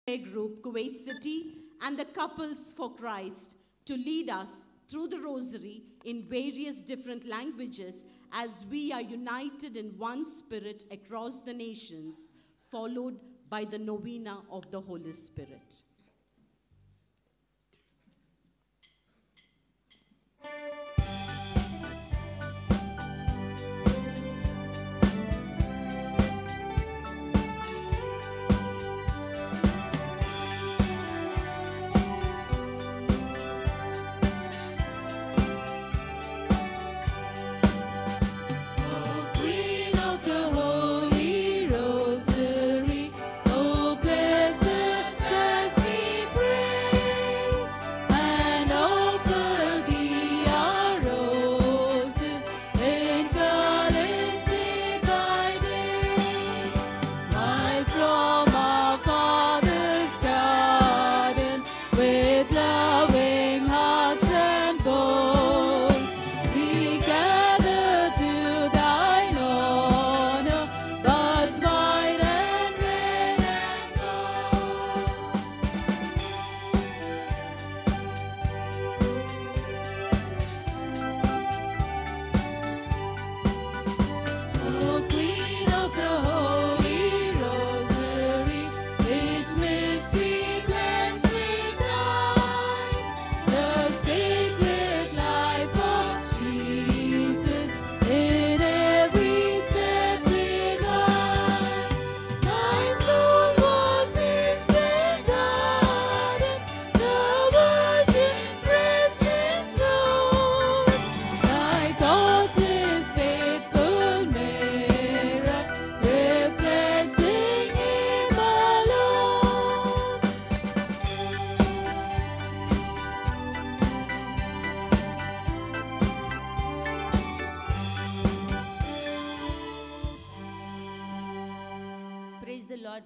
Group, Kuwait City, and the Couples for Christ to lead us through the rosary in various different languages as we are united in one spirit across the nations, followed by the novena of the Holy Spirit.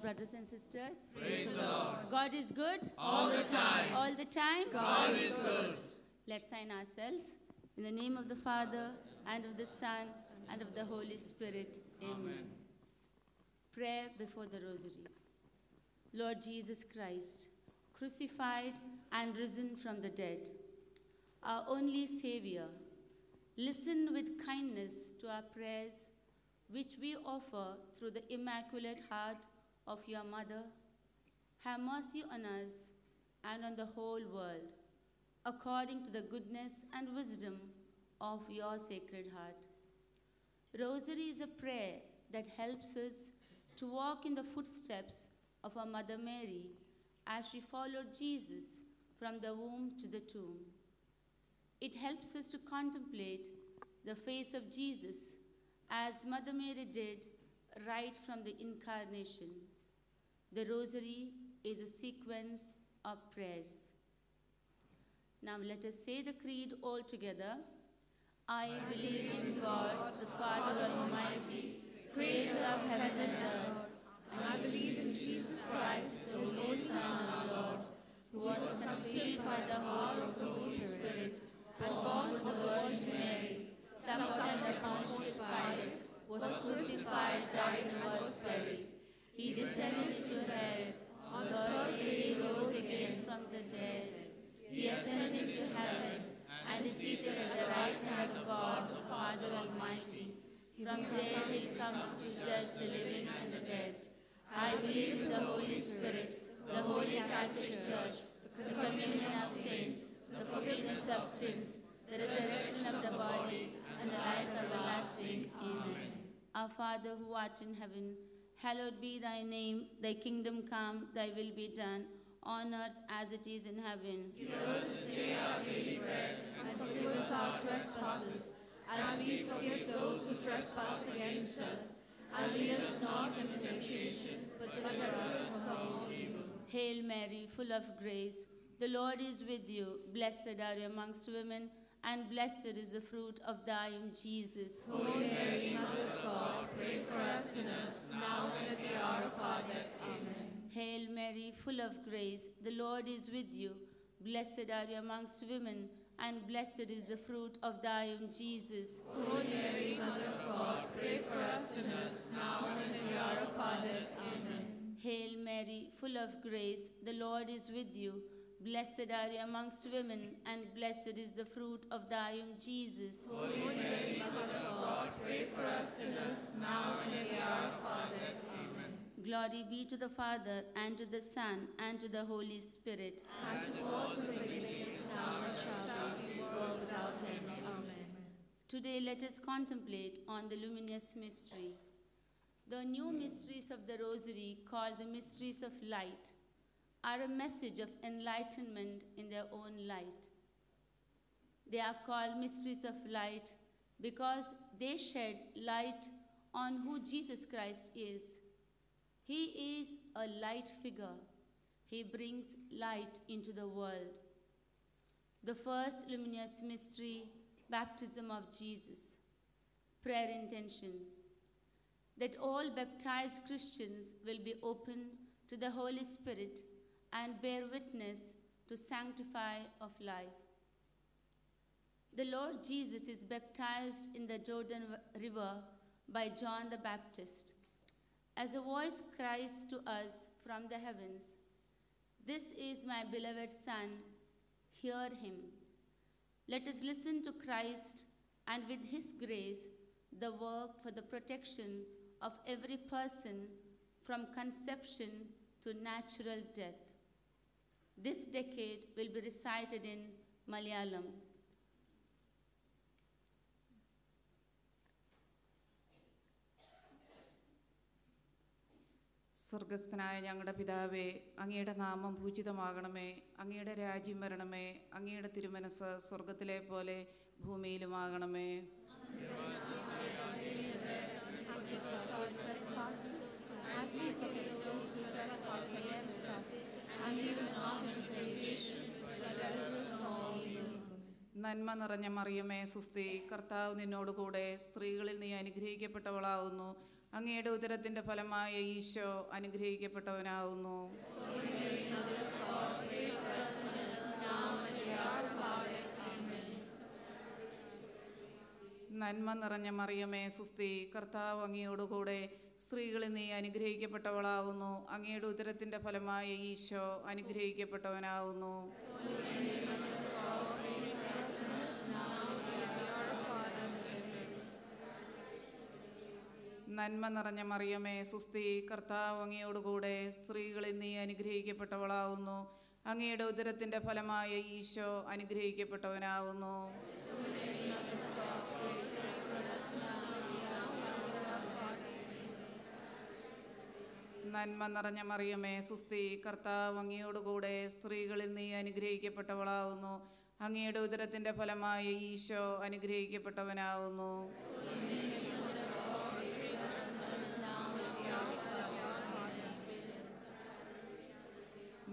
Brothers and sisters. Praise the Lord. God is good. All the time. All the time. God is good. Let's sign ourselves. In the name of the Father, and of the Son, and of the Holy Spirit. Amen. Prayer before the Rosary. Lord Jesus Christ, crucified and risen from the dead, our only Savior, listen with kindness to our prayers, which we offer through the Immaculate Heart of your Mother. Have mercy on us and on the whole world, according to the goodness and wisdom of your Sacred Heart. Rosary is a prayer that helps us to walk in the footsteps of our Mother Mary as she followed Jesus from the womb to the tomb. It helps us to contemplate the face of Jesus as Mother Mary did right from the Incarnation. The Rosary is a sequence of prayers. Now let us say the Creed all together. I believe in God, the Father Almighty, creator of heaven and earth, and I believe in Jesus Christ, the only Son of Lord, who was conceived by the Holy Spirit, was born of the Virgin Mary, suffered under Pontius Pilate, was crucified, died, and was buried. He descended into hell. On the third day he rose again from the dead. He ascended into heaven and is seated at the right hand of God, the Father Almighty. From there he'll come to judge the living and the dead. I believe in the Holy Spirit, the Holy Catholic Church, the communion of saints, the forgiveness of sins, the resurrection of the body, and the life everlasting. Amen. Our Father who art in heaven, hallowed be thy name. Thy kingdom come, thy will be done, on earth as it is in heaven. Give us this day our daily bread, and forgive us our trespasses, as we forgive those who trespass against us. And lead us not into temptation, but deliver us from all evil. Hail Mary, full of grace, the Lord is with you. Blessed are you amongst women, and blessed is the fruit of thy womb, Jesus. Holy Mary, Mother of God, pray for us sinners, now and at the hour of our death. Amen. Hail Mary, full of grace, the Lord is with you. Blessed are you amongst women, and blessed is the fruit of thy womb, Jesus. Holy Mary, Mother of God, pray for us sinners, now and at the hour of our death. Amen. Hail Mary, Mary, full of grace, the Lord is with you. Blessed are you amongst women, and blessed is the fruit of thy womb, Jesus. Holy Mary, Mother of God, pray for us sinners, now and at the hour of our death. Amen. Glory be to the Father, and to the Son, and to the Holy Spirit. As it was in the beginning, is now, and shall be, world without end. Amen. Today let us contemplate on the luminous mystery. The new mysteries of the Rosary, called the mysteries of light, are a message of enlightenment in their own light. They are called mysteries of light because they shed light on who Jesus Christ is. He is a light figure. He brings light into the world. The first luminous mystery, baptism of Jesus. Prayer intention: that all baptized Christians will be open to the Holy Spirit and bear witness to sanctify of life. The Lord Jesus is baptized in the Jordan River by John the Baptist. As a voice cries to us from the heavens, "This is my beloved Son, hear him." Let us listen to Christ and with his grace, the work for the protection of every person from conception to natural death. This decade will be recited in Malayalam. സ്വർഗസ്ഥനായ ഞങ്ങളുടെ പിതാവേ, അങ്ങയുടെ നാമം പൂജിതമാകണമേ. അങ്ങയുടെ രാജ്യം വരണമേ. അങ്ങയുടെ തിരുമനസ് സ്വർഗത്തിലെ പോലെ ഭൂമിയിലുമാകണമേ. നന്മ നിറഞ്ഞ മറിയമേ, സുസ്തി, കർത്താവ് നിന്നോടുകൂടെ, സ്ത്രീകളിൽ നീ അനുഗ്രഹിക്കപ്പെട്ടവളാവുന്നു. അങ്ങയുടെ ഉദരത്തിന്റെ ഫലമായ ഈശോ അനുഗ്രഹിക്കപ്പെട്ടവനാവുന്നു. നന്മ നിറഞ്ഞ മറിയമേ, സുസ്തി, കർത്താവ് അങ്ങയോടുകൂടെ, സ്ത്രീകളിൽ നീ അനുഗ്രഹിക്കപ്പെട്ടവളാവുന്നു. അങ്ങയുടെ ഉദരത്തിന്റെ ഫലമായ ഈശോ അനുഗ്രഹിക്കപ്പെട്ടവനാവുന്നു. നന്മ നിറഞ്ഞ മറിയമേ, സുസ്തി, കർത്താവ് അങ്ങയോടുകൂടെ, സ്ത്രീകളിൽ നീ അനുഗ്രഹിക്കപ്പെട്ടവളാവുന്നു. അങ്ങയുടെ ഉദരത്തിന്റെ ഫലമായ ഈശോ അനുഗ്രഹിക്കപ്പെട്ടവനാവുന്നു. നന്മ നിറഞ്ഞ മറിയമേ, സുസ്തി, കർത്താവ് അങ്ങയോടുകൂടെ, സ്ത്രീകളിൽ നീ അനുഗ്രഹിക്കപ്പെട്ടവളാവുന്നു. അങ്ങയുടെ ഉദരത്തിന്റെ ഫലമായ ഈശോ അനുഗ്രഹിക്കപ്പെട്ടവനാവുന്നു.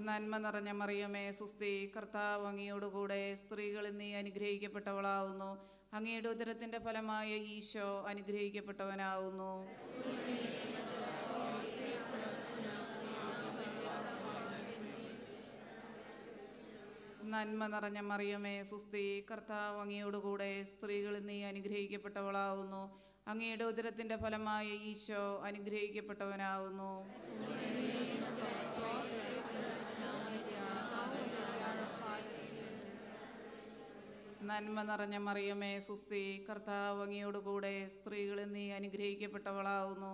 നന്മ നിറഞ്ഞ മറിയമേ, സുസ്തി, കർത്താവ് അങ്ങയോടുകൂടെ, സ്ത്രീകളിൽ നീ അനുഗ്രഹിക്കപ്പെട്ടവളാവുന്നു. അങ്ങയുടെ ഉദരത്തിന്റെ ഫലമായ ഈശോ അനുഗ്രഹിക്കപ്പെട്ടവനാവുന്നു. നന്മ നിറഞ്ഞ മറിയമേ, സുസ്തി, കർത്താവ് അങ്ങയോടുകൂടെ, സ്ത്രീകളിൽ നീ അനുഗ്രഹിക്കപ്പെട്ടവളാവുന്നു. അങ്ങയുടെ ഉദരത്തിന്റെ ഫലമായ ഈശോ അനുഗ്രഹിക്കപ്പെട്ടവനാവുന്നു. നന്മ നിറഞ്ഞ മറിയമേ, സുസ്തി, കർത്താവ് അങ്ങയോടുകൂടെ, സ്ത്രീകളിൽ നീ അനുഗ്രഹിക്കപ്പെട്ടവളാവുന്നു.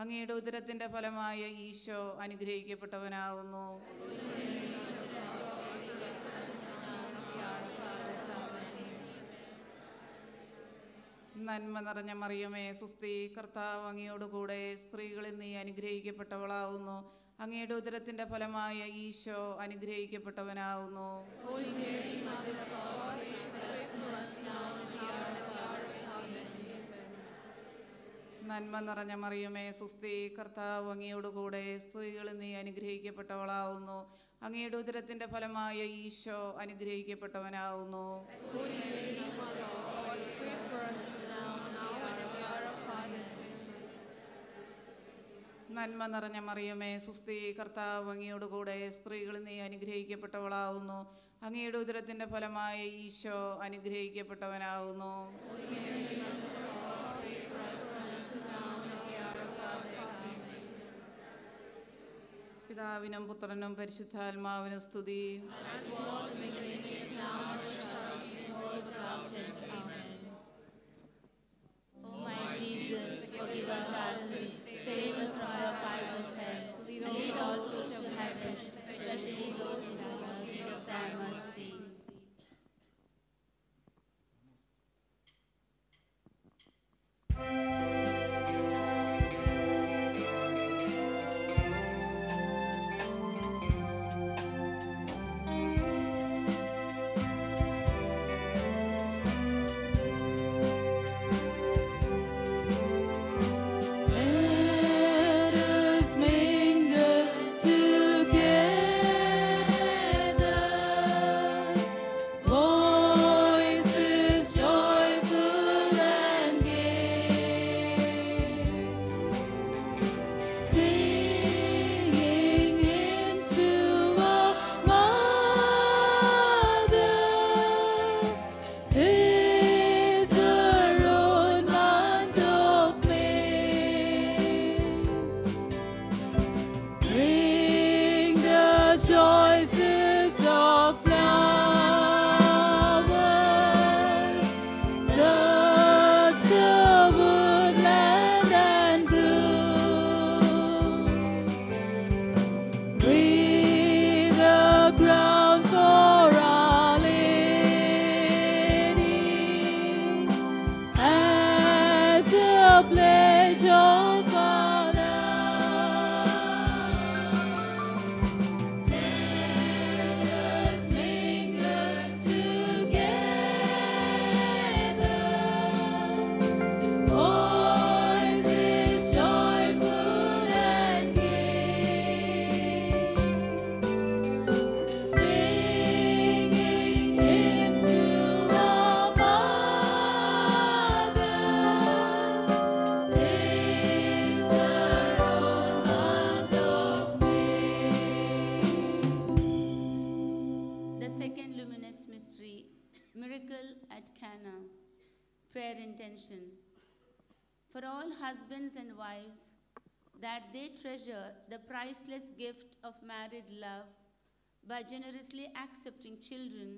അങ്ങയുടെ ഉദരത്തിന്റെ ഫലമായ ഈശോ അനുഗ്രഹിക്കപ്പെട്ടവനാവുന്നു. നന്മ നിറഞ്ഞ മറിയമേ, സുസ്തി, കർത്താവ് അങ്ങയോടുകൂടെ, സ്ത്രീകളിൽ നീ അനുഗ്രഹിക്കപ്പെട്ടവളാവുന്നു. അങ്ങയുടെ ഉദരത്തിന്റെ ഫലമായ ഈശോ അനുഗ്രഹിക്കപ്പെട്ടവനാവുന്നു. നന്മ നിറഞ്ഞ മറിയമേ, സുസ്തി, കർത്താവ് അങ്ങയോടുകൂടെ, സ്ത്രീകളിൽ നീ അനുഗ്രഹിക്കപ്പെട്ടവളാവുന്നു. അങ്ങയുടെ ഉദരത്തിന്റെ ഫലമായ ഈശോ അനുഗ്രഹിക്കപ്പെട്ടവനാവുന്നു. നന്മ നിറഞ്ഞ മറിയമേ, സുസ്തി, കർത്താവ് അങ്ങയോടുകൂടെ, സ്ത്രീകളിൽ നീ അനുഗ്രഹിക്കപ്പെട്ടവളാവുന്നു. അങ്ങയുടെ ഉദരത്തിന്റെ ഫലമായ ഈശോ അനുഗ്രഹിക്കപ്പെട്ടവനാവുന്നു. പിതാവിനും പുത്രനും പരിശുദ്ധാത്മാവിനും സ്തുതി. As it was in the beginning, is now, and ever shall be, world without end. Amen. O my Jesus, forgive us our sins, save us from the fires of hell, lead all souls to heaven, especially those who are most in need of thy mercy. Prayer intention. For all husbands and wives, that they treasure the priceless gift of married love by generously accepting children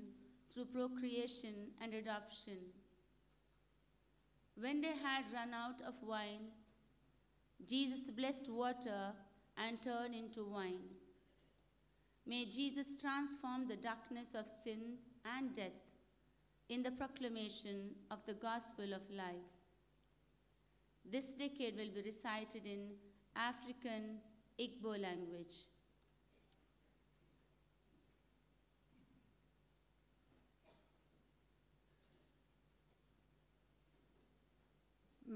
through procreation and adoption. When they had run out of wine, Jesus blessed water and turned into wine. May Jesus transform the darkness of sin and death in the proclamation of the gospel of life. This decade will be recited in African Igbo language.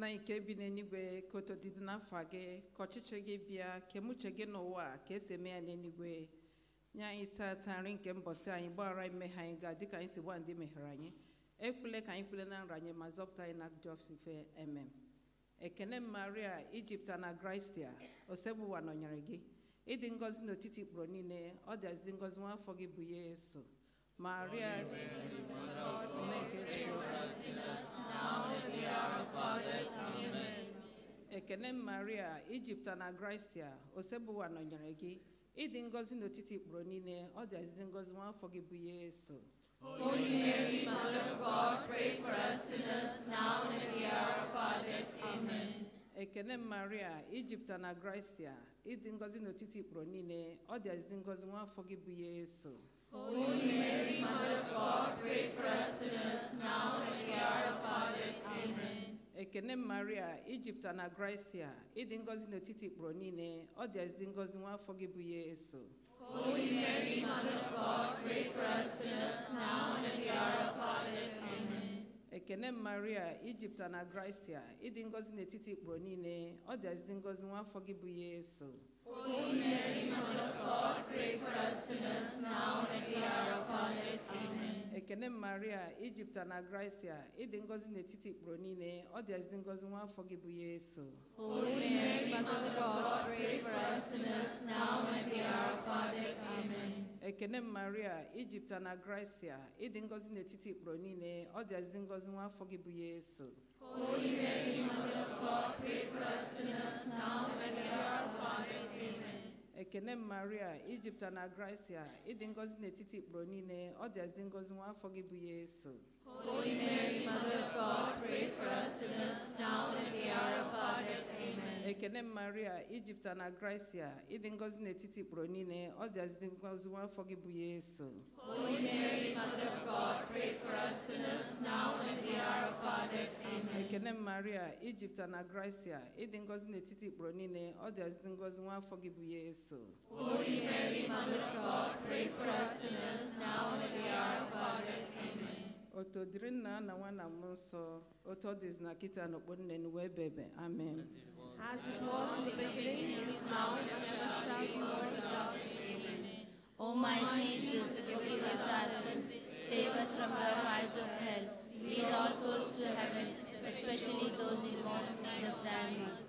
Na ike bi n'eluigwe ka otu dịdị n'afọ gị ka ọchịchị gị bịa ka emuche gị n'ụwa ka esi eme ya n'eluigwe. Nye anyị tata nri nke mbọsị anyị, gbaghara mmehie anyị ga dịka anyị si gba ndị mehiere anyị. Ekwule ka anyị kwule na nranye ma zọpụta anyị n'ajọ ofufe. Amen. Ekene Maria, Ijipta na Gracia, osebụwa nọnyere gị. Ịdị ngọzi n'etiti ikpuru niile, ọ dị azị ngọzi nwa afọ gị bụ Yesu. Maria, Ekene Maria, Ijipta na Gracia, osebụwa nọnyere gị. Ịdị ngọzi n'etiti ikpuru niile, ọ dị azị ngọzi nwa afọ gị bụ Yesu. Holy Mary, Mother of God, pray for us sinners now and at the hour of our death. Amen. Ekene Maria, Ijipta na Gracia, ịdị ngọzi n'etiti ikpuru niile, ọ dị azị ngọzi nwa afọ gị bụ Yesu. Holy Mary, Mother of God, pray for us sinners now and at the hour of our death. Amen. Ekene Maria, Ijipta na Gracia, ịdị ngọzi n'etiti ikpuru niile, ọ dị azị ngọzi nwa afọ gị bụ Yesu. Holy Mary, Mother of God, pray for us sinners now and at the hour of our death. Amen. Ekene Maria, Ijipta na Gracia, ịdị ngọzi n'etiti ikpuru niile, ọ dị azị ngọzi nwa afọ gị bụ Yesu. Holy Mary, Mother of God, pray for us sinners now and at the hour of our death. Amen. Ekene Maria, Ijipta na Gracia, ịdị ngọzi n'etiti ikpuru niile, ọ dị azị ngọzi nwa afọ gị bụ Yesu. Holy Mary, Mother of God, pray for us sinners now and at the hour of our death. Amen. Ekene Maria, Ijipta na Gracia, ịdị ngọzi n'etiti ikpuru niile, ọ dị azị ngọzi nwa afọ gị bụ Yesu. Holy Mary, Mother of God, pray for us sinners now and at the hour of our death. Amen. ekene Maria Ijipta na Gracia ịdị ngọzi n'etiti ikporo niile ọ dị azị ngọzi nwa afọ gị bụ Yesu. Holy Mary, Mother of God, pray for us sinners, now and at the hour of our death. Amen. ekene Maria Ijipta na Gracia ịdị ngọzi n'etiti ikporo niile ọ dị azị ngọzi nwa afọ gị bụ Yesu. Holy Mary, Mother of God, pray for us sinners, now and at the hour of our death. Amen. ekene Maria Ijipta na Gracia ịdị ngọzi n'etiti ikporo niile ọ dị azị ngọzi nwa afọ gị bụ Yesu. Holy Mary, Mother of God, pray for us sinners, now and at the hour of our death. Amen. otu dịrị nna na nwa na mmụọ nsọ otu ọ dịzi na kịta n'okpuru nne n'uwe bebe amen. As it was in the beginning, is now, and ever shall be, world without end. Amen. O my Jesus, forgive us our sins, save us from the fires of hell, lead all souls to heaven, especially those in most need of thy mercy.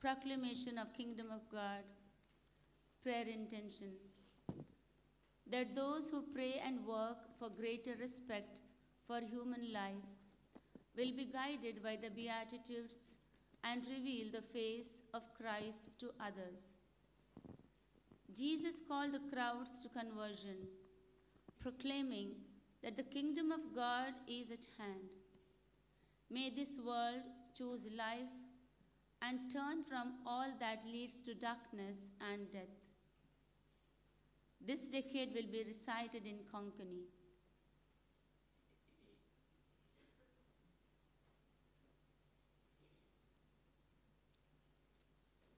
Proclamation of Kingdom of God. Prayer intention. That those who pray and work for greater respect for human life will be guided by the Beatitudes and reveal the face of Christ to others. Jesus called the crowds to conversion, proclaiming that the kingdom of God is at hand. May this world choose life and turn from all that leads to darkness and death. This decade will be recited in Konkani.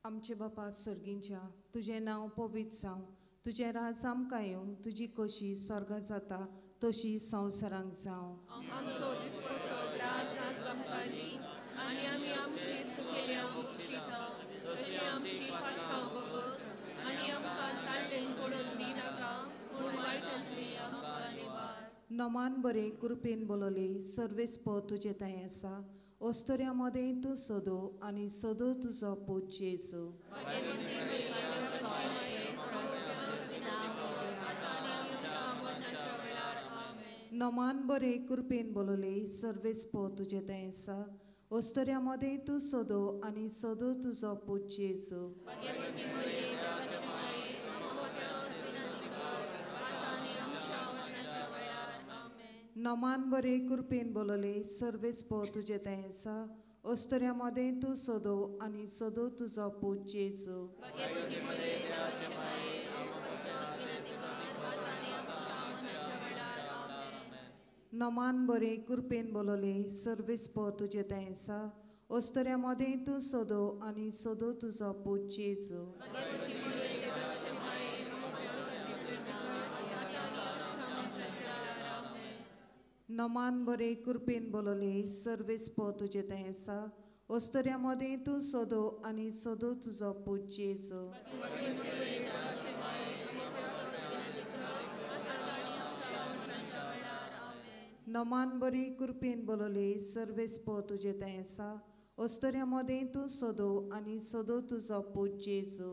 आमचे बापा स्वर्गींच्या तुझे नांव पवित्र जावं तुझे राज आमकां येवं तुजी कशी स्वर्गांत जाता तशी संवसारांत जावं आमचो दिसपटो द्रास आमकां दी आनी आमी आमची सुकेल्या शिता तशी आमची पातकां बगस आनी आमकां ताळ्ळेन पडून दिनाका पूण वायटांतली आमकां निवार. नमान बरे कृपेन बोलले सर्वेस्प तुजे थंय आसा ओस्तोऱ्या मदें तूं सोदो आनी सोदो तुजो पूत जेजू. नमान बरे कृपेन बोलले सर्वेस्प तुजे थंय आसा ओस्तोऱ्या मदें तूं सोदो आनी सोदो तुजो पूत जेजू. नमान बरे कृपेन बोलले सर्वेस्प तुजे थंय आसा ओस्तोऱ्या मदें तूं सोदो आनी सोदो तुजो पूत जेजू. नमान बरे कृपेन बोलले सर्वेस्प तुजे थंय आसा ओस्तोऱ्या मदें तूं सोदो आनी सोदो तुजो पूत जेजू. नमान बरे कृपेन बोलले सर्वेस्प तुजे थंय आसा ओस्तोऱ्या मदें तूं सोदो आनी सोदो तुजो पूत जेजू. नमान बरे कृपेन बोलले सर्वेस्प तुजे थंय आसा ओस्तोऱ्यामध्ये तू सोदो आणि सोदो तुझो पूत जेजू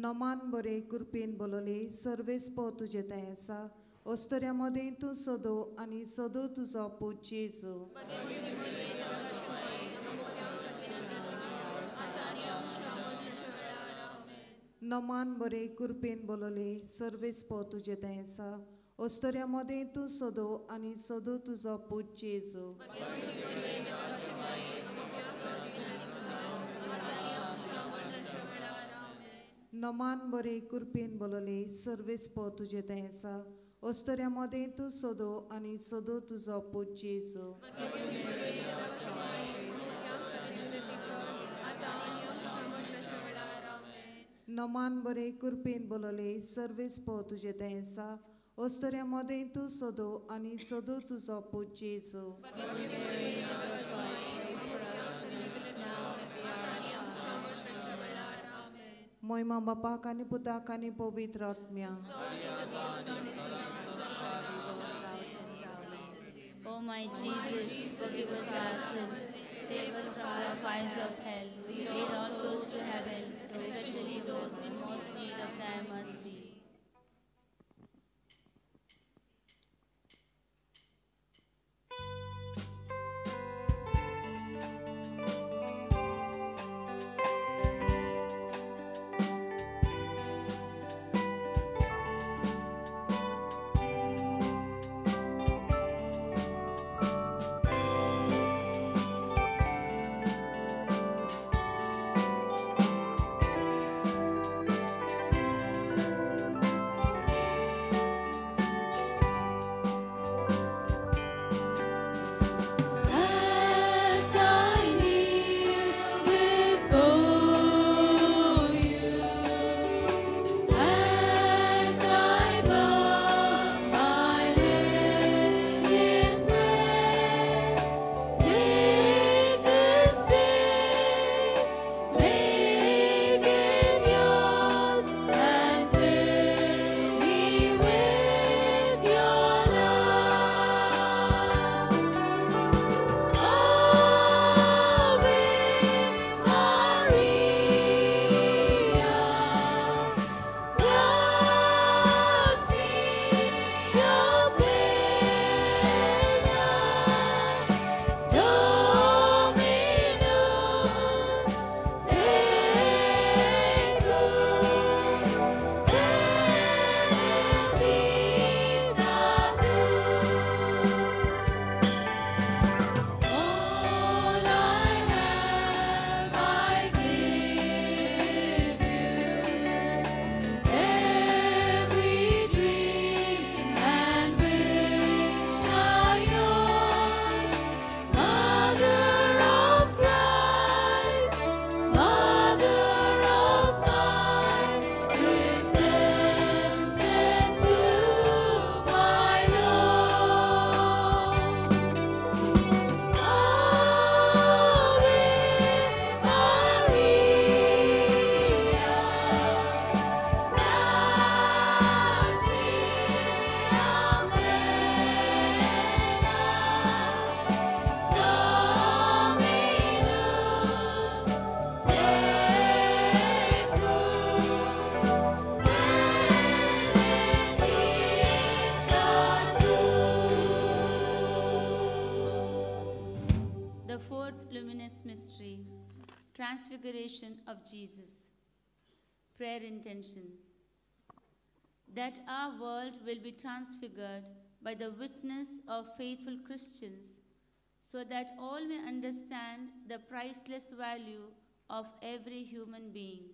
नमान बरे कृपेन बोलले सर्वेस पो तुझे तें आसा ओस्तोऱ्यामध्ये तू सोदो आणि सोदो तुझो पूत जेजू नमान बरे कृपेन बोलले सर्वेस पो तुझे तें आसा ओस्तोऱ्यामध्ये तू सोदो आणि सोदो तुझो पूत जेजू नमान बरे कृपेन बोलले सर्वेस पो तुझे तें आसा ओस्तोऱ्यामध्ये तू सोदो आणि सोदो तुझो पूत जेजू नमान बरे कृपेन बोलले सर्वेस पो तुझे तें आसा ओस्तोऱ्यामध्ये तू सोदो आणि सोदो तुझो पूत जेजू मोहिमा बापाक आनी पुताक आनी पवित्र आत्म्याक O my Jesus, forgive us our sins, save us from the fires of hell, lead all souls to heaven, especially those in most need of thy mercy. Transfiguration of Jesus. Prayer intention. That our world will be transfigured by the witness of faithful Christians, so that all may understand the priceless value of every human being.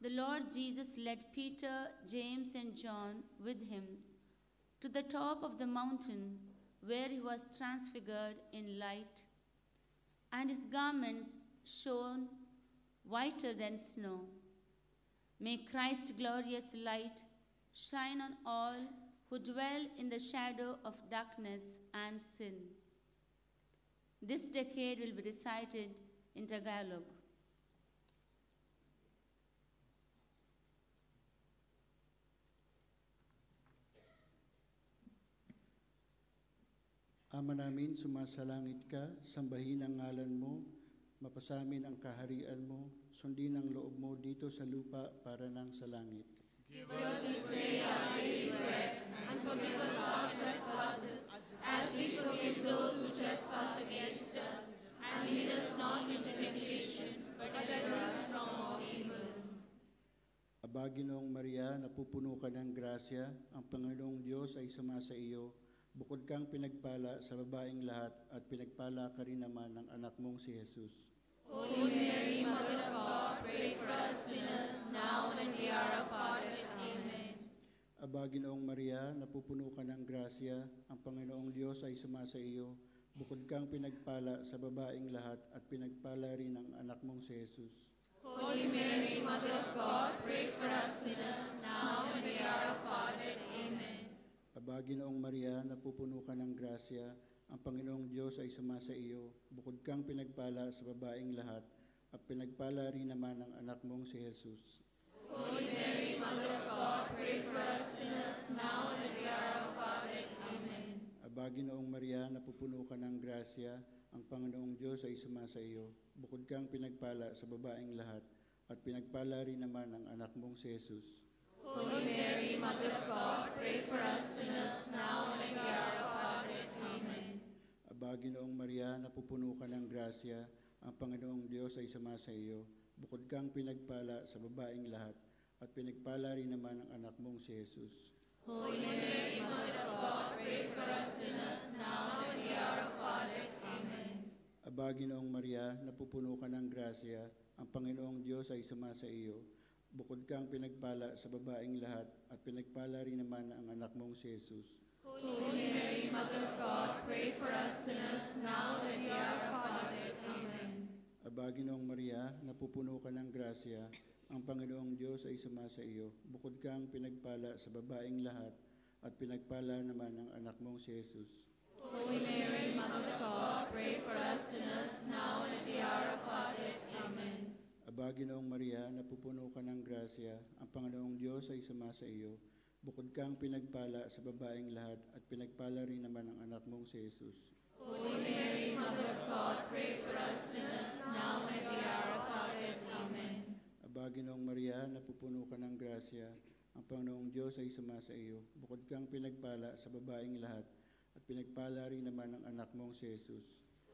The Lord Jesus led Peter, James, and John with him to the top of the mountain where he was transfigured in light, and his garments shone whiter than snow. May Christ's glorious light shine on all who dwell in the shadow of darkness and sin. This decade will be recited in Tagalog. Ama namin, sumasalangit ka, sambahin ang ngalan mo, mapasamin ang kaharian mo, sundin ang loob mo dito sa lupa para nang sa langit. Give us this day our daily bread, and forgive us our trespasses, as we forgive those who trespass against us. And lead us not into temptation, but deliver us from all evil. Aba, Ginoong Maria, napupuno ka ng grasya, ang Panginoong Diyos ay sumasa iyo. Bukod kang pinagpala sa babaeng lahat, at pinagpala ka rin naman ng anak mong si Jesus. Holy Mary, Mother of God, pray for us sinners, now and at the hour of our death. Amen. Aba, Ginoong Maria, napupuno ka ng grasya, ang Panginoong Diyos ay sumasa iyo. Bukod kang pinagpala sa babaeng lahat, at pinagpala rin ang anak mong si Jesus. Holy Mary, Mother of God, pray for us sinners, now and at the hour of our death. Amen. Aba, Ginoong Maria, napupuno ka ng grasya, ang Panginoong Diyos ay sumasa iyo. Bukod kang pinagpala sa babaeng lahat, at pinagpala rin naman ang anak mong si Jesus. Holy Mary, Mother of God, pray for us sinners, now and at the hour of our death. Amen. Aba, Ginoong Maria, napupuno ka ng grasya, ang Panginoong Diyos ay sumasa iyo. Bukod kang pinagpala sa babaeng lahat, at pinagpala rin naman ang anak mong si Jesus. Holy Mary, Mother of God, pray for us sinners, now and at the hour of our death. Amen. Aba, Ginoong Maria, napupuno ka ng grasya, ang Panginoong Diyos ay sumasa iyo. Bukod kang pinagpala sa babaeng lahat, at pinagpala rin naman ang anak mong si Jesus. Holy Mary, Mother of God, pray for us sinners, now and at the hour of our death. Amen. Aba, Ginoong Maria, napupuno ka ng grasya, ang Panginoong Diyos ay sumasa iyo. Bukod kang pinagpala sa babaeng lahat, at pinagpala rin naman ang anak mong si Jesus. Holy Mary, Mother of God, pray for us sinners, now and at the hour of our death. Amen. Aba, Ginoong Maria, napupuno ka ng grasya, ang Panginoong Diyos ay sumasa iyo. Bukod kang pinagpala sa babaeng lahat, at pinagpala naman ang anak mong si Jesus. Holy Mary, Mother of God, pray for us sinners, now and at the hour of our death. Amen. Aba, Ginoong Maria, napupuno ka ng grasya, ang Panginoong Diyos ay sumasa iyo. Bukod kang pinagpala sa babaeng lahat, at pinagpala rin naman ang anak mong si Jesus. Holy Mary, Mother of God, pray for us sinners, now and at the hour of our death. Amen. Aba, Ginoong Maria, napupuno ka ng grasya, ang Panginoong Diyos ay sumasa iyo. Bukod kang pinagpala sa babaeng lahat, at pinagpala rin naman ang anak mong si Jesus.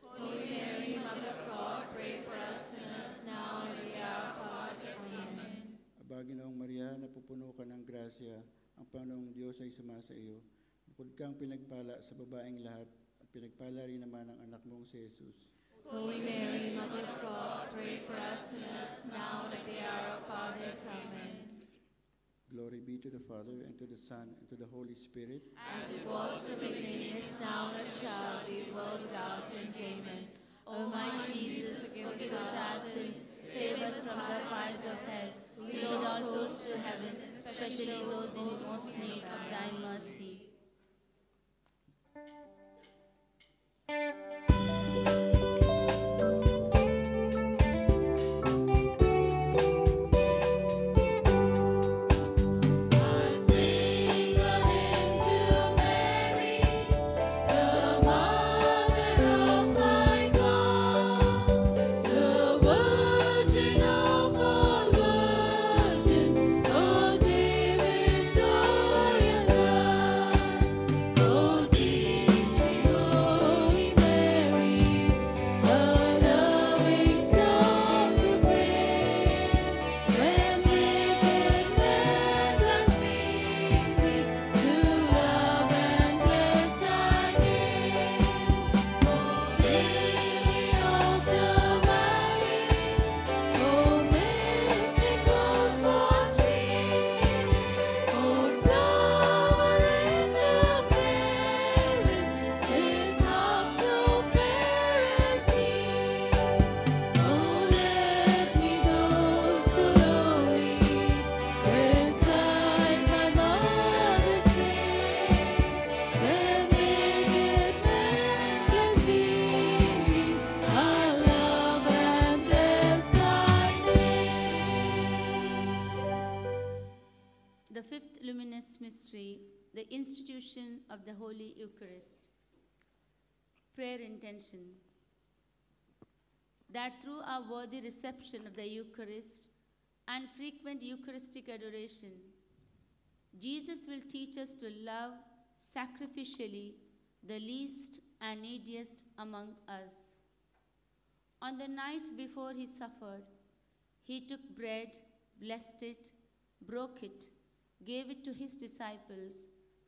Holy Mary, Mother of God, pray for us sinners, now and at the hour of our death. Amen. Aba, Ginoong Maria, napupuno ka ng grasya, ang Panginoong Diyos ay sumasa iyo. Bukod kang pinagpala sa babaeng lahat, at pinagpala rin naman ang anak mong si Jesus. Holy Mary, Mother of God, pray for us sinners, now and at the hour of our death. Amen. Glory be to the Father, and to the Son, and to the Holy Spirit. As it was in the beginning, is now, and shall be, world without end. Amen. O my Jesus, forgive us our sins, save us from the fires of hell, lead all souls to heaven, especially those in most need of thy mercy. The fifth luminous mystery, the institution of the Holy Eucharist. Prayer intention. That through our worthy reception of the Eucharist and frequent Eucharistic adoration, Jesus will teach us to love sacrificially the least and neediest among us. On the night before he suffered, he took bread, blessed it, broke it, gave it to his disciples,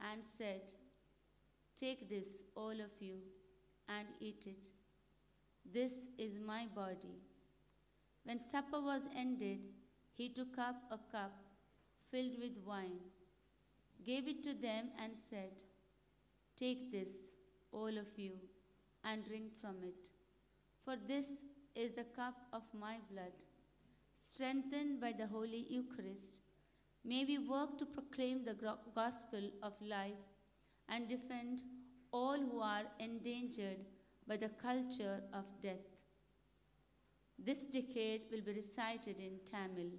and said, "Take this, all of you, and eat it. This is my body." When supper was ended, he took up a cup filled with wine, gave it to them, and said, "Take this, all of you, and drink from it. For this is the cup of my blood. Strengthened by the Holy Eucharist, may we work to proclaim the gospel of life and defend all who are endangered by the culture of death. This decade will be recited in Tamil.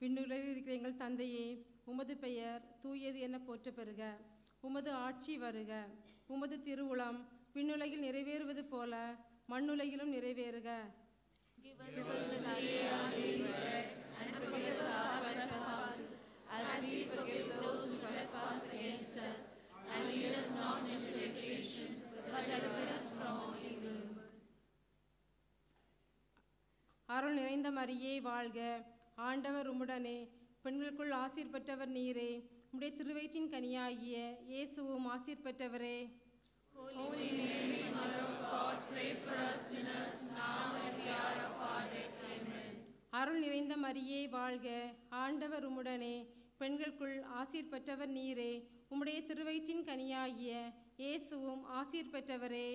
விண்ணுலகில் இருக்கிற எங்கள் தந்தையே, உமது பெயர் தூயது என போற்ற பெறுக. உமது ஆட்சி வருக. உமது திருவுளம் விண்ணுலகில் நிறைவேறுவது போல மண்ணுலகிலும் நிறைவேறுக. Give us this day our daily bread, and forgive us our trespasses, as we forgive those who trespass against us. And lead us not into temptation, but deliver us from all evil. அருள் நிறைந்த மரியே வாழ்க. ஆண்டவர் உம்முடனே, பெண்களுக்குள் ஆசீர் பெற்றவர் நீரே. உம்முடைய திருவயிற்றின் கனியாகிய இயேசுவும் ஆசீர் பெற்றவரே. Holy Mary, Mother of God, pray for us sinners, now and at the hour of our death. Amen. அருள் நிறைந்த மரியே வாழ்க. ஆண்டவர் உம்முடனே, பெண்களுக்குள் ஆசீர் பெற்றவர் நீரே. உம்முடைய திருவயிற்றின் கனியாகிய இயேசுவும் ஆசீர் பெற்றவரே.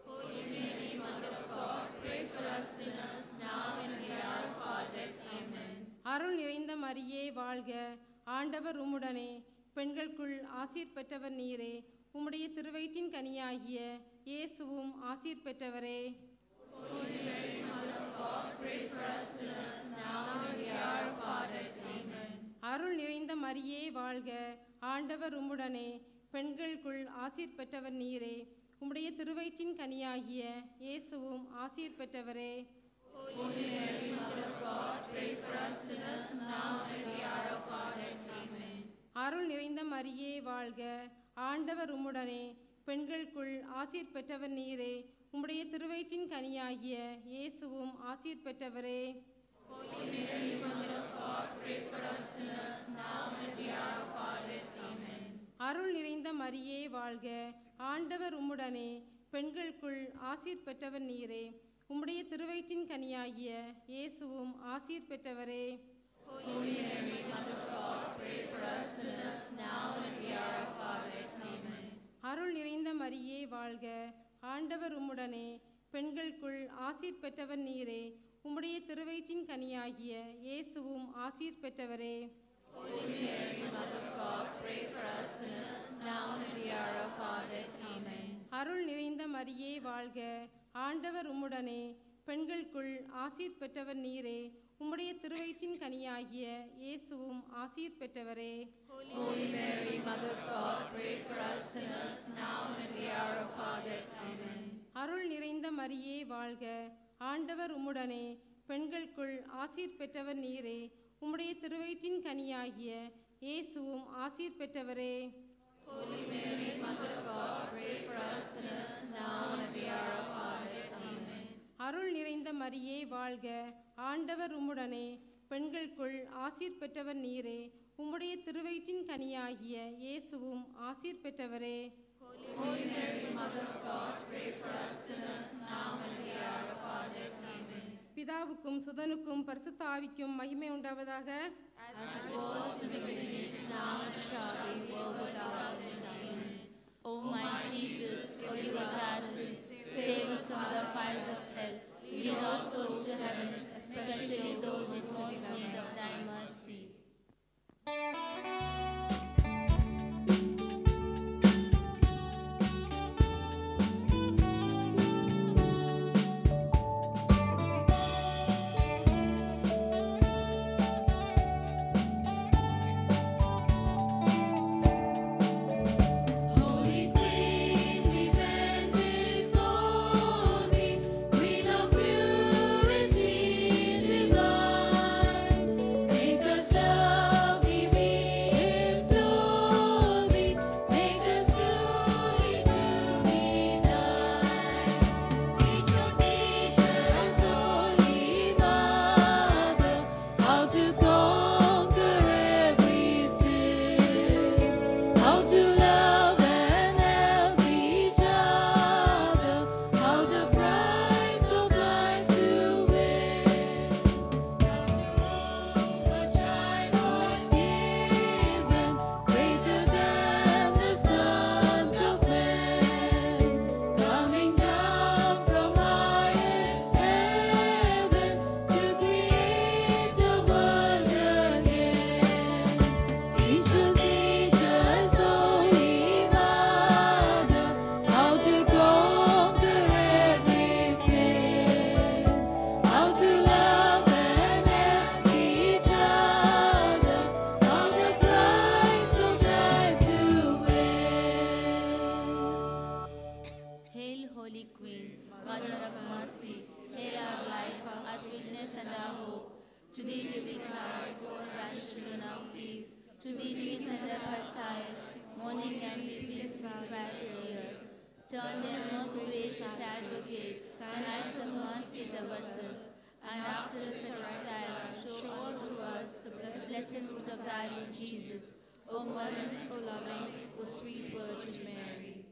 Holy Mary, Mother of God, pray for us sinners, now and at the hour of our death. Amen. அருள் நிறைந்த மரியே வாழ்க. ஆண்டவர் உம்முடனே, பெண்களுக்குள் ஆசீர் பெற்றவர் நீரே. உம்முடைய திருவயிற்றின் கனியாகிய இயேசுவும் ஆசீர் பெற்றவரே. Holy Mary, Mother of God, pray for us sinners, now and at the hour of our death. Amen. அருள் நிறைந்த மரியே வாழ்க. ஆண்டவர் உம்முடனே, பெண்களுக்குள் ஆசீர் பெற்றவர் நீரே. உம்முடைய திருவயிற்றின் கனியாகிய இயேசுவும் ஆசீர் பெற்றவரே. Holy Mary, Mother of God, pray for us sinners, now and at the hour of our death. Amen. அருள் நிறைந்த மரியே வாழ்க. ஆண்டவர் உம்முடனே, பெண்களுக்குள் ஆசீர் பெற்றவர் நீரே. உம்முடைய திருவயிற்றின் கனியாகிய இயேசுவும் ஆசீர் பெற்றவரே. Holy Mary, Mother of God, pray for us sinners, now and at the hour of our death. Amen. அருள் நிறைந்த மரியே வாழ்க. ஆண்டவர் உம்முடனே, பெண்களுக்குள் ஆசீர் பெற்றவர் நீரே. உம்முடைய திருவயிற்றின் கனியாகிய இயேசுவும் ஆசீர் பெற்றவரே. Holy Mary, Mother of God, pray for us sinners, now and at the hour of our death. Amen. அருள் நிறைந்த மரியே வாழ்க. ஆண்டவர் உம்முடனே, பெண்களுக்குள் ஆசீர் பெற்றவர் நீரே. உம்முடைய திருவயிற்றின் கனியாகிய இயேசுவும் ஆசீர் பெற்றவரே. Holy Mary, Mother of God, pray for us sinners, now and at the hour of our death. Amen. அருள் நிறைந்த மரியே வாழ்க. ஆண்டவர் உம்முடனே, பெண்களுக்குள் ஆசீர் பெற்றவர் நீரே. உம்முடைய திருவயிற்றின் கனியாகிய இயேசுவும் ஆசீர் பெற்றவரே. Holy Mary, Mother of God, pray for us sinners, now and at the hour of our death. Amen. அருள் நிறைந்த மரியே வாழ்க. ஆண்டவர் உம்முடனே, பெண்களுக்குள் ஆசீர் பெற்றவர் நீரே. உம்முடைய திருவயிற்றின் கனியாகிய இயேசுவும் ஆசீர் பெற்றவரே. Holy Mary, Mother of God, pray for us sinners, now and at the hour of our death. Amen. அருள் நிறைந்த மரியே வாழ்க. ஆண்டவர் உம்முடனே, பெண்களுக்குள் ஆசீர் பெற்றவர் நீரே. உம்முடைய திருவயிற்றின் கனியாகிய இயேசுவும் ஆசீர் பெற்றவரே. Holy Mary, Mother of God, pray for us sinners, now and at the hour of our death. Amen. பிதாவுக்கும் சுதனுக்கும் பரிசுத்த ஆவிக்கும் மகிமை உண்டாவதாக. As it was in the beginning, is now and shall be, world without end. Amen. O my Jesus, forgive us our sins, save us from the fires of hell, lead all souls to heaven, especially those in most need of thy mercy. and our hope. To thee do we cry, poor banished children of Eve. To thee do we send our Messiahs, mourning and weeping with battered tears. Turn then, most gracious advocate, thine eyes of mercy towards us, and after this exile, show unto us the blessed fruit of thy womb, Jesus. O merciful, O loving, O sweet Virgin Mary.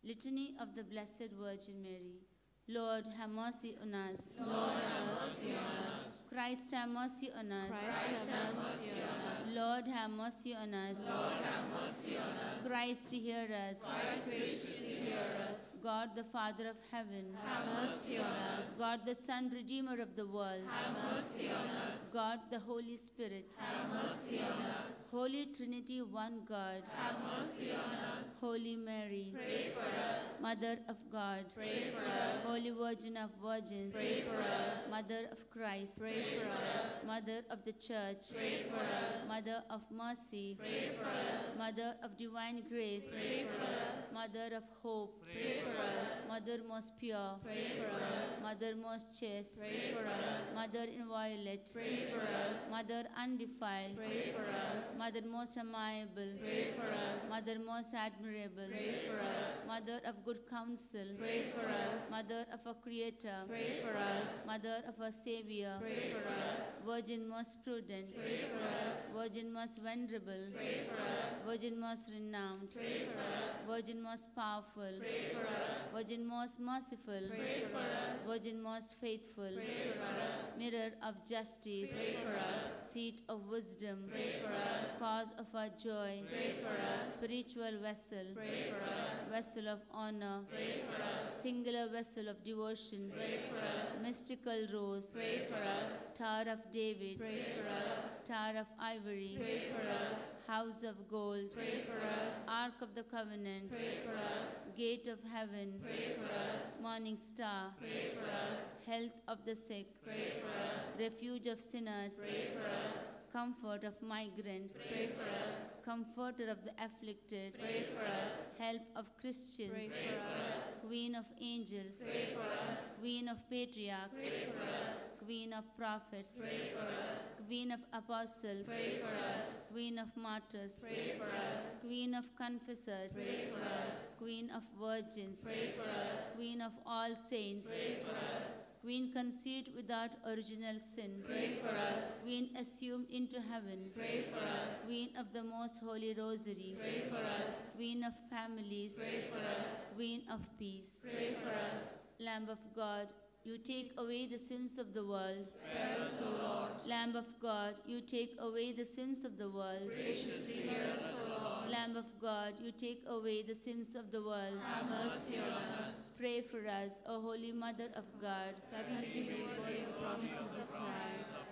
Litany of the Blessed Virgin Mary. Lord, have mercy on us. Lord, have mercy on us. Christ, have mercy on us. Christ, have mercy on us. Lord, have mercy on us. Lord, have mercy on us. Christ, hear us. Christ, graciously hear us. God, the Father of heaven. Have mercy on us. God, the Son, Redeemer of the world. Have mercy on us. God, the Holy Spirit. Have mercy on us. Holy Trinity, one God. Have mercy on us. Holy Mary. Pray for us. Mother of God. Pray for us. Holy Virgin of Virgins. Pray for us. Mother of Christ. Pray for us. Mother of the Church. Pray for us. Mother of mercy. Pray for us. Mother of divine grace. Pray for us. Mother of hope. Pray for us. Mother most pure. Pray for us. Mother most chaste. Pray for us. Mother inviolate. Pray for us. Mother undefiled. Pray for us. Mother most amiable. Pray for us. Mother most admirable. Pray for us. Mother of good counsel. Pray for us. Mother of a creator. Pray for us. Mother of a savior. Pray for us. Virgin most prudent. Pray for us. Virgin most venerable. Pray for us. Virgin most renowned. Pray for us. Virgin most powerful. Pray for us. Virgin most merciful. Pray for us. Virgin most faithful. Pray for us. Mirror of justice. Pray for us. Seat of wisdom. Pray for us. Cause of our joy. Pray for us. Spiritual vessel. Pray for us. Vessel of honor. Pray for us. Singular vessel of devotion. Pray for us. Mystical rose. Pray for us. Tower of David. Pray for us. Tower of ivory. Pray for us. House of gold. Pray for us. Ark of the covenant. Pray for us. Gate of heaven. Pray for us. Morning star. Pray for us. Health of the sick. Pray for us. Refuge of sinners. Pray for us. Comfort of migrants. Pray for us. Comforter of the afflicted. Pray for us. Help of Christians. Pray for us. Queen of angels. Pray for us. Queen of patriarchs. Pray for us. Queen of prophets. Pray for us. Queen of apostles. Pray for us. Queen of martyrs. Pray for us. Queen of confessors. Pray for us. Queen of virgins. Pray for us. Queen of all saints. Pray for us. Queen conceived without original sin. Pray for us. Queen assumed into heaven. Pray for us. Queen of the most holy rosary. Pray for us. Queen of families. Pray for us. Queen of peace. Pray for us. Lamb of God, you take away the sins of the world. Spare us, O Lord. Lamb of God, you take away the sins of the world. Graciously hear us, O Lord. Lamb of God, you take away the sins of the world. Have mercy on us. Pray for us, O Holy Mother of God. That we may be made worthy of the promises of Christ.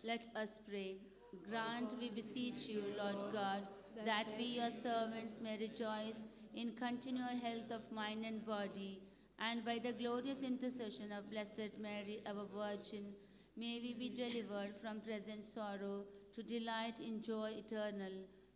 Let us pray. Grant, we beseech you, Lord God, that we, your servants, may rejoice in continual health of mind and body, and by the glorious intercession of Blessed Mary, our Virgin, may we be delivered from present sorrow to delight in joy eternal,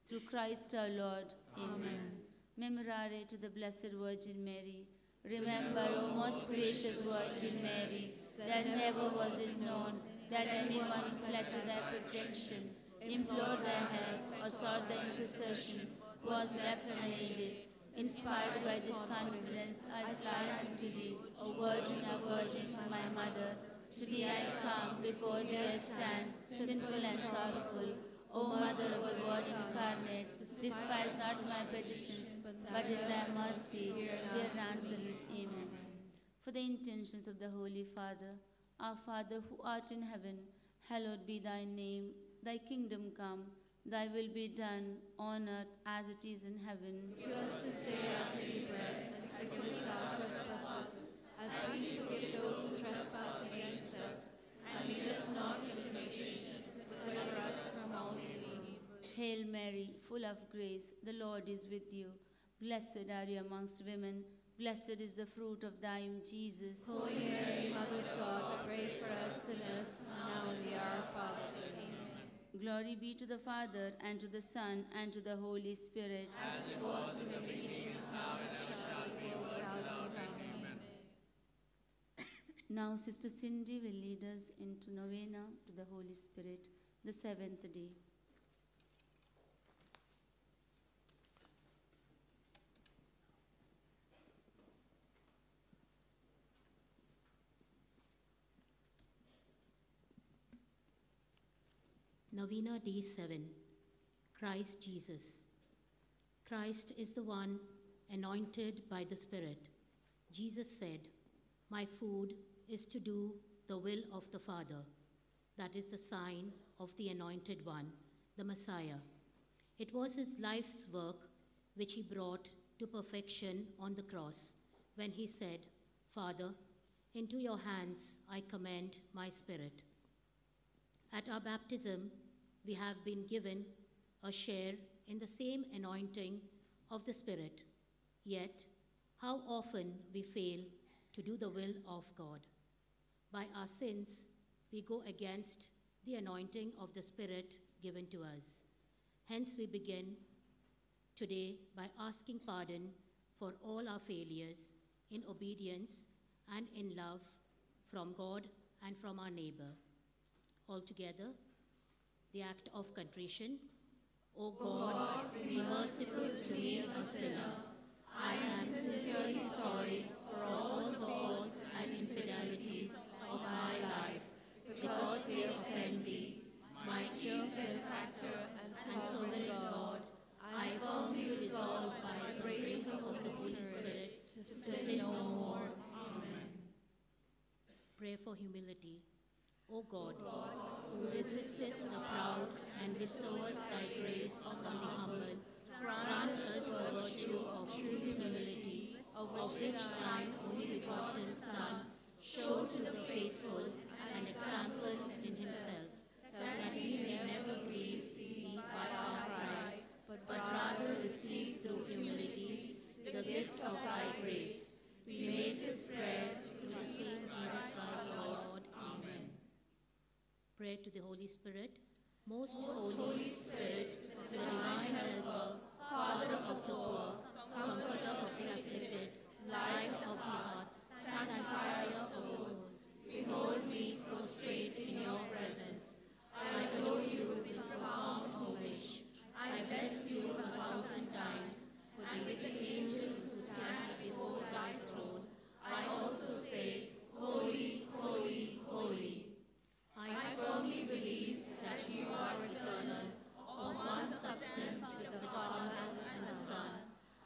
through Christ our Lord. Amen. Memorare to the Blessed Virgin Mary. Remember, O most gracious Virgin Mary, that never was it known that anyone fled to thy protection, implored thy help, or sought thy intercession, was left unaided. Inspired by this confidence, I fly unto thee, O Virgin of Virgins, my Mother. To thee I come, before thee I stand, sinful and sorrowful. O Mother of the Word incarnate, despise not my petitions, but in thy mercy hear and answer us. Amen. For the intentions of the Holy Father, our Father who art in heaven, hallowed be thy name. Thy kingdom come, thy will be done on earth as it is in heaven. Give us this day our daily bread, and forgive us our trespasses, as we forgive those who trespass against us. And lead us not into temptation, but deliver us from all evil. Hail Mary, full of grace, the Lord is with you. Blessed are you amongst women. Blessed is the fruit of thy womb, Jesus. Holy Mary, Mother of God, pray for us sinners, now and the hour of our death. Amen. Glory be to the Father, and to the Son, and to the Holy Spirit. As it was in the beginning, is now, and shall be, world without end. Amen. Now, Sister Cindy will lead us into novena to the Holy Spirit, the seventh day. Novena Day 7. Christ Jesus. Christ is the one anointed by the Spirit. Jesus said, "My food is to do the will of the Father." That is the sign of the anointed one, the Messiah. It was his life's work which he brought to perfection on the cross when he said, "Father, into your hands I commend my spirit." At our baptism, we have been given a share in the same anointing of the Spirit. Yet, how often we fail to do the will of God. By our sins, we go against the anointing of the Spirit given to us. Hence, we begin today by asking pardon for all our failures in obedience and in love from God and from our neighbor. Altogether, the act of contrition. O God, be merciful to me, a sinner. I am sincerely sorry for all the faults and infidelities of my life, because they offend thee, my chief benefactor and sovereign God. I firmly resolve by the grace of the Holy Spirit to sin no more. Amen. Pray for humility. O God, who resisted the proud and bestowed thy grace upon the humble, grant us the virtue of true humility, of which thine only begotten Son showed to the faithful an example in himself, that we may never grieve thee by our pride, but rather receive through humility the gift of thy grace. We make this prayer through the same Jesus Christ our Lord. Amen. Pray to the Holy Spirit. Most Holy Spirit, the divine helper, Father of the poor, comforter of the afflicted, light of the hearts, sanctifier of souls, behold me prostrate in your presence. I adore you with profound homage. I bless you 1,000 times, and with the angels who stand before thy throne, I also say, Holy, holy, holy. I firmly believe that you are eternal, of one substance with the Father and the Son.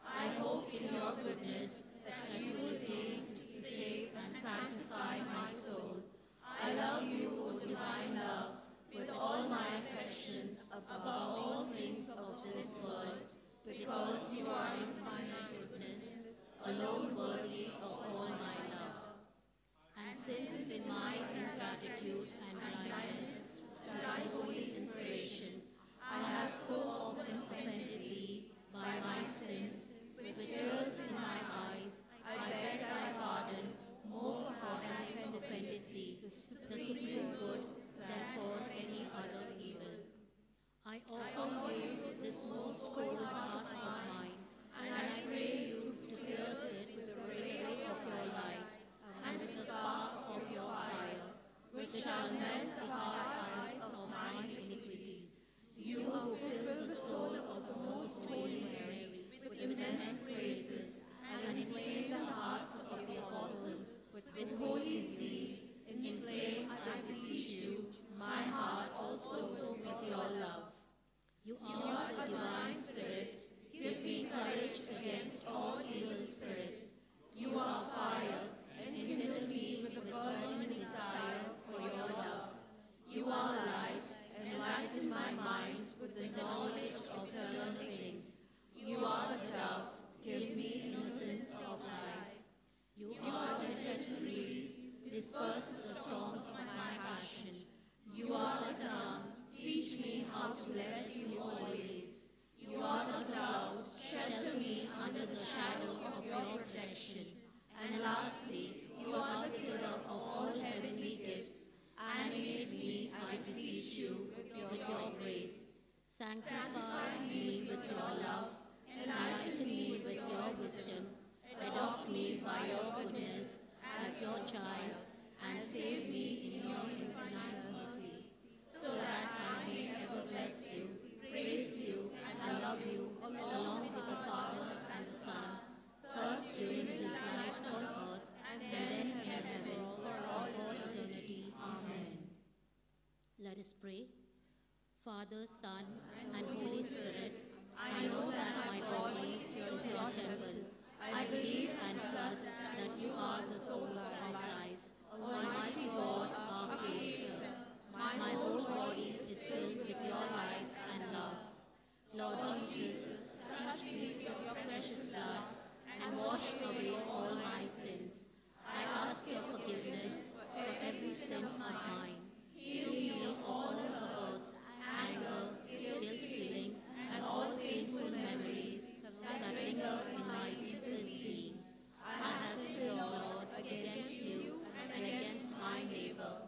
I hope in your goodness that you will deign to save and sanctify my soul. I love you, O divine love, with all my affections, above all things of this world, because you are infinite goodness, alone worthy of all my love. And since in my ingratitude and blindness to thy holy inspirations, I have so often offended thee by my sins, with tears in my eyes, I beg thy pardon more for having offended thee, the supreme good, than for any other evil. I offer you this most cold heart of mine, and I pray you to pierce it with the ray of your light, and with the spark of your fire, which shall melt the hard eyes of mine iniquities. You who fill the soul of the most holy Mary with immense graces, and inflame the hearts of the apostles with holy zeal, inflame, I beseech you, my heart also with your love. You are the divine Spirit. Give me courage against all evil spirits. You are fire, and fill me with the burning desire for your love. You are light, enlighten my mind with the knowledge of eternal things. You are the dove, give me innocence of life. You are the gentle breeze, disperse the storms of my passion. You are the tongue, teach me how to bless you always. You are the cloud, shelter me under the shadow of your protection. And lastly, you are the giver of all heavenly gifts. Animate me, I beseech you, with your grace. Sanctify me with your love, enlighten me with your wisdom. Adopt me by your goodness as your child, and save me in your infinite mercy, so that I may ever bless you, praise you, and love you along with the Father and the Son, first during his life on earth, and then in heaven for all eternity. Amen. Let us pray. Father, Son, and Holy Spirit, I know that my body is your temple. I believe and trust that you are the source of life, Almighty God, our Creator. My whole body is filled with your life and love. Lord Jesus, touch me with your precious blood and wash away all my sins. I ask your forgiveness for every sin of mine. Heal me of all the hurts, anger, guilt feelings, and all painful memories that linger in my deepest being. I have sinned, Lord, against you and against my neighbor.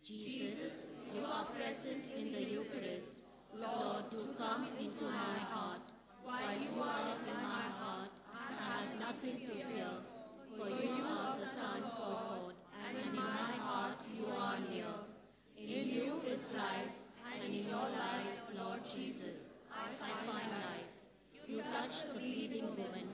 Jesus, you are present in the Eucharist. Lord, do come into my heart. While you are in my heart, I have nothing to fear, for you are the Son of God, and in my heart you are near. In you is life, and in your life, Lord Jesus, I find life. You touched the bleeding woman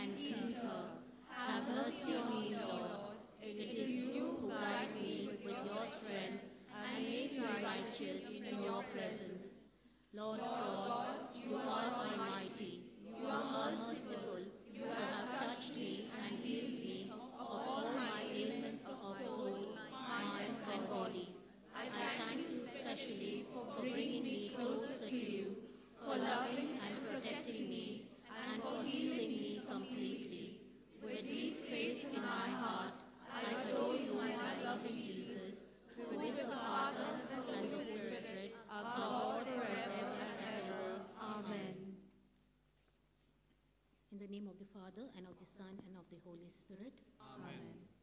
and healed her. Have mercy on me, Lord. It is you who guide me with your strength and make me righteous in your presence. Lord God, you are almighty. You are merciful. You have touched me and healed me of all my ailments of soul, mind, and body. I thank you especially for bringing me closer to you, for loving and protecting me, and for healing me completely. With deep faith in my heart, I adore you, my loving Jesus, who with the Father and the Holy Spirit are God forever and ever. Amen. In the name of the Father, and of the Son, and of the Holy Spirit. Amen.